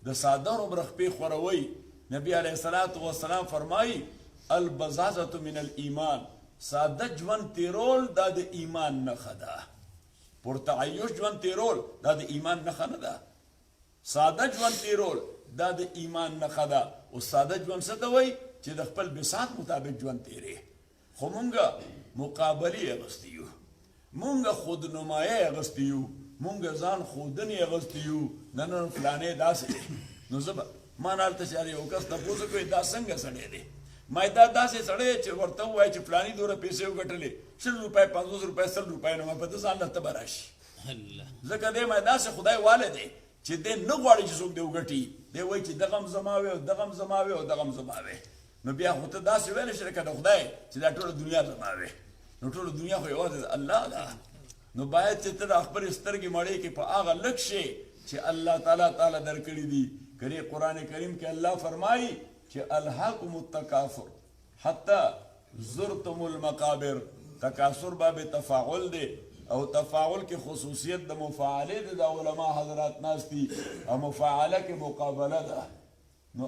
د ساده عمر خپې خوروي. نبی علیه الصلاة والسلام فرمایي البزازة من الایمان، ساده ژوند تیرول دا د ایمان نښه ده. پرتعیش ژوند تیرول دا د ایمان نښه نه ده. ساده ژوند تیرول دا د ایمان نښه ده. او ساده ژوند څه ته وایي؟ چې د خپل بساط مطابق ژوند تیرې. خو مونږ مقابلې اغوستي یو، مونږ خودنمایي اغوستي یو، مونږ ځان ښودنې اغوستي یو. نن فلانې داسې دی. نو زه به ما نه هلته چې یو کس تپوس وکړي دا څنګه سړی دی؟ ما دا داسې سړی چې ورته ووایي چې فلاني دومره پیسې وګټلې 100 روپۍ 50 روپۍ 100 روپۍ، نو ما په ده ځان درته به راشي. ځکه دی ما داسې خدای والی دی چې دی نه غواړي چې څوک دی وګټي. دی وایي چې دغه هم زما وی او دغه هم زما وی او دغه هم زما وی. نو بیا خو ته داسې ویلی شې لکه د خدای چې دا ټوله دنیا زما وی. نو ټوله دنیا خو یوازې د الله ده. نو باید چې ته د خپلې سترګې مړې کې په هغه لږ شي چې الله تعالی تعالی درکړي دي. کړي قرآن کریم کې الله فرمایي چې الهاکم التکاثر حتی زرتم المقابر. تکاثر باب تفاعل دی او تفاعل کې خصوصیت د مفاعله ده. د علما حضرات ناست دي او مفاعله کې مقابله ده. نو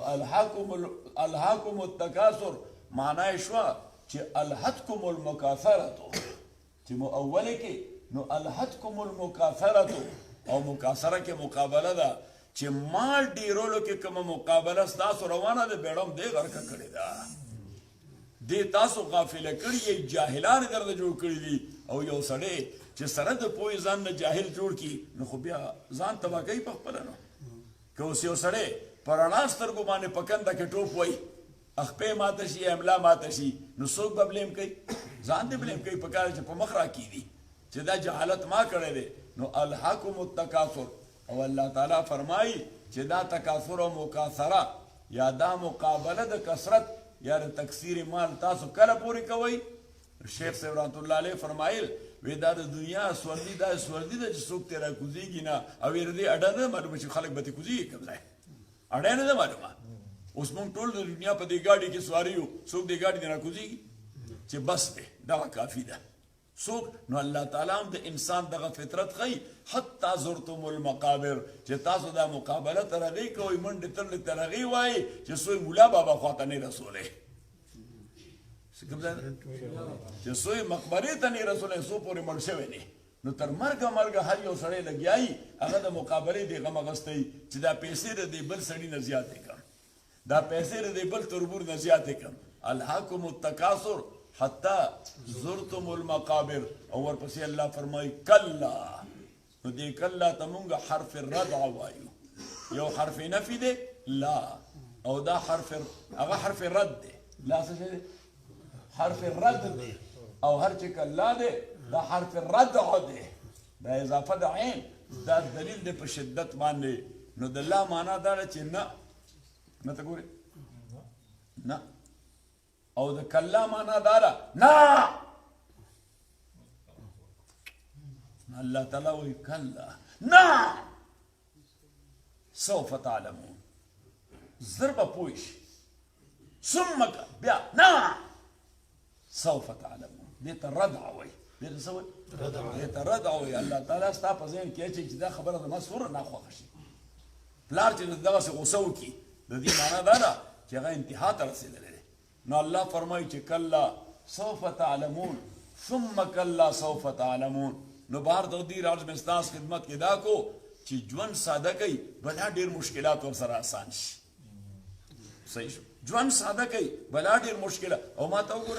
الهاکم التکاثر معنی شوه چې الهتکم المکاثرة، چې مؤوله کې نو الهتکم المکاثرة او مکاثره کې مقابله ده. چې مال ډیرولو کې کومه مقابله ستاسو روانه ده، بیړم دی غرقه کړې ده. دې تاسو غافله کړي یې، جاهلان یې درته جوړ کړي دي. او یو سړی چې سره د پوهې ځان نه جاهل جوړ کړي نو خو بیا ځان تباه کوي په خپله. نو که اوس یو سړی په رڼا سترګو باندې په کنده کې ټوپ وایي، خپې ماته شي املا ماته شي، نو څوک به بلیم کوي؟ ځان دې بلیم کوي. په کار چې په مخ راکېږي چې دا جهالت ما کړی دی. نو الهاکم التکاثر. او الله تعالی فرمایي چې دا تکاثر او مکاثره یا دا مقابله د کثرت یا د تکثیر مال تاسو کله پورې کوئ؟ شیخ صاحب رحمت الله علیه فرمایل وی دا د دنیا سوردي دا سوردي ده چې څوک ترې راکوزېږي نه. او یې د دې اډه نه معلومه چې خلک به ترې کوزېږي کوم ځای، اډه نه ده معلومه. اوس موږ ټول د دنیا په دې ګاډي کې سواري یو، څوک دې ګاډي نه راکوزېږي چې بس دی دغه کافي ده. څوک؟ نو الله تعالی هم د انسان دغه فطرت ښیي حتی زرتم المقابر، چې تاسو دا مقابله تر هغې کوئ منډې ترلې تر هغې وایي چې سوی ملا بابا خواته نه رسولی. کوم ځای ده؟ چې سوی مقبرې ته نه رسولی، څو پورې مړ شوی دی. نو تر مرګه هر یو سړی لګیایي هغه د مقابلې د غم اخیستی چې دا پیسې د دې بل سړي نه زیاتې کړم، دا پیسې د دې بل تربور نه زیاتې کړم. الهاکم التکاثر حتی زرتم المقابر. او ورپسې الله فرمایي کلا. نو دې کلا ته مونږ حرف الردع وایو. یو حرف نفي دی لا، او دا هغه حرف رد دی. لا څه شی دی؟ حرف الرد دی. او هر چې کلا دی دا حرف الردع دی. دا اضافه د عین، دا دلیل دی په شدت باندې. نو د لا معنا دا ده چې نه نه ته ګورې نه، او د کلا معنا دا ده نه. الله تعالی وایي کلا نه سوف تعلمون، زر به پوه شي. ثم بیا نه سوف تعلمون. دې ته ردع وایي. دې ته څه وایي؟ دې ته ردع وایي. الله تعالی ستا په ذهن کې اچوي چې دا خبره زما څومره ناخوښه شي. پلار چې دغسې غوسه وکړي د دې معنا دا ده چې هغه انتها ته رسېدلی دی. نو الله فرمایي چې کلا سوف تعلمون ثم کلا سوف تعلمون. نو بهر د دې راز مې ستاسو خدمت کې دا کو چې ژوند ساده کوي بلا ډېر مشکلات ورسره آسان شي. صحیح شو؟ ژوند ساده کوي بلا ډېر مشکلات. او ما ته وګورئ